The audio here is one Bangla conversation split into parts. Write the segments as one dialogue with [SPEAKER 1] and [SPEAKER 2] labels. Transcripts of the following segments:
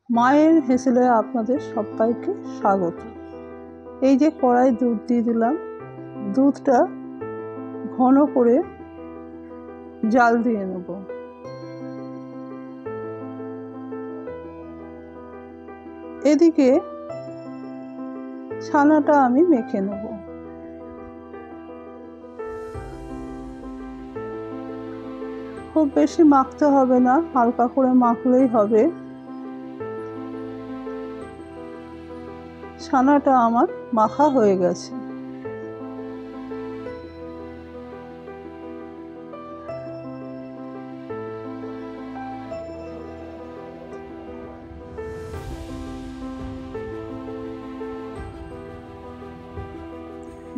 [SPEAKER 1] মায়ের হেসেলে আপনাদের সবাইকে স্বাগত। এই যে কড়াই দুধ দিয়ে দিলাম, দুধটা ঘন করে জাল দিয়ে নেব। এদিকে ছানাটা আমি মেখে নেব। খুব বেশি মাখতে হবে না, হালকা করে মাখলেই হবে। ছানাটা আমার মাখা হয়ে গেছে।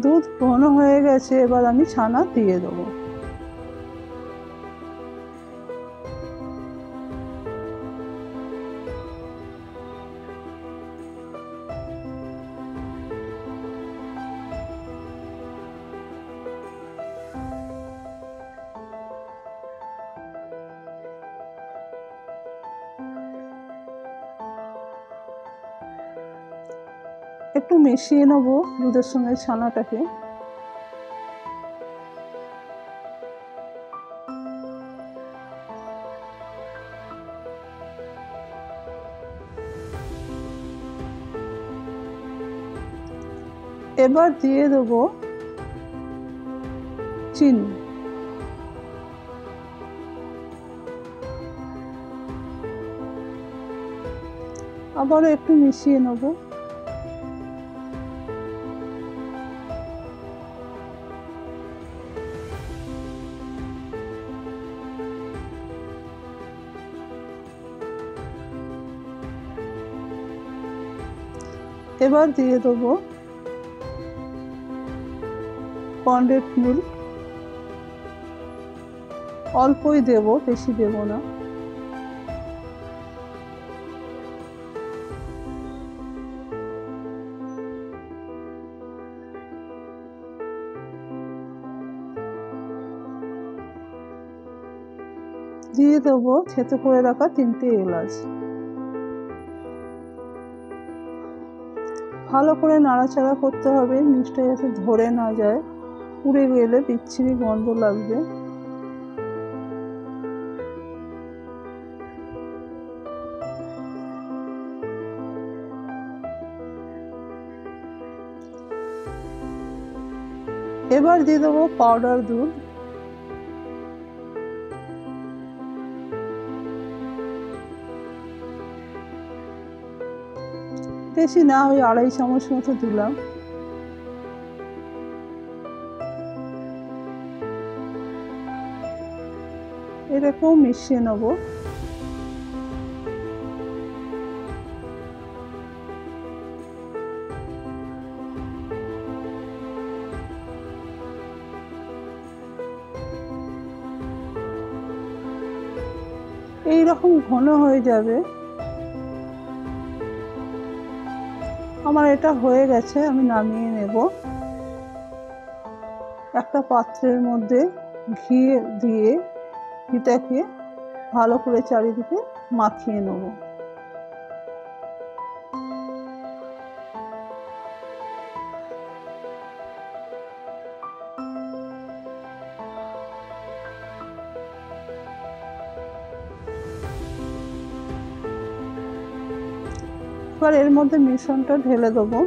[SPEAKER 1] দুধ ঘন হয়ে গেছে, এবার আমি ছানা দিয়ে দেবো। একটু মিশিয়ে নেব দুধের সঙ্গে ছানাটাকে। এবার দিয়ে দেবো চিনি। আবারও একটু মিশিয়ে নেব। এবার দিয়ে দেবো কনডেন্স মিল্ক। অল্পই দেব, বেশি দেব না। দিয়ে দেবো থেতো করে রাখা 3টে এলাচ। ভালো করে নাড়াচাড়া করতে হবে, নিচটা যাতে ধরে না যায়, পুড়ে গেলে বিচ্ছিরি গন্ধ লাগবে। এবার দিয়ে দেবো পাউডার দুধ। বেশি না, ওই 2.5 চামচ মতো দিলাম। এটাকেও মিশিয়ে নেব। এইরকম ঘন হয়ে যাবে। আমার এটা হয়ে গেছে, আমি নামিয়ে নেব। একটা পাত্রের মধ্যে ঘি দিয়ে ঘিটাকে ভালো করে চারিদিকে মাখিয়ে নেব। এবার এর মধ্যে মিশ্রণটা ঢেলে দেবো।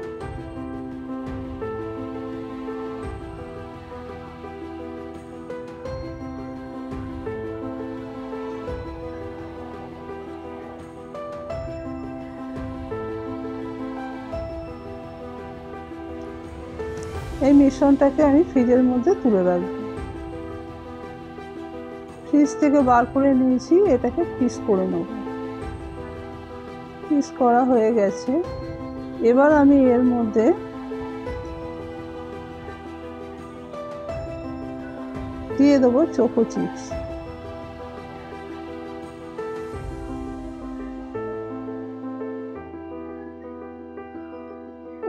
[SPEAKER 1] এই মিশ্রণটাকে আমি ফ্রিজের মধ্যে তুলে রাখবো। ফ্রিজ থেকে বার করে নিয়েছি, এটাকে পিস করে নেব। পিস করা হয়ে গেছে। এবার আমি এর মধ্যে দিয়ে দেবো চোকো চিপস।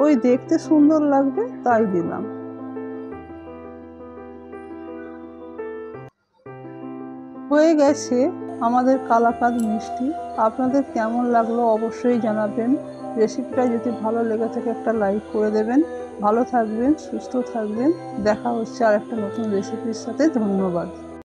[SPEAKER 1] ওই দেখতে সুন্দর লাগবে তাই দিলাম। হয়ে গেছে। আমাদের কালাকাঁদ মিষ্টি। আপনাদের কেমন লাগলো অবশ্যই জানাবেন। রেসিপিটা যদি ভালো লেগে থাকে একটা লাইক করে দেবেন। ভালো থাকবেন, সুস্থ থাকবেন। দেখা হচ্ছে আর একটা নতুন রেসিপির সাথে। ধন্যবাদ।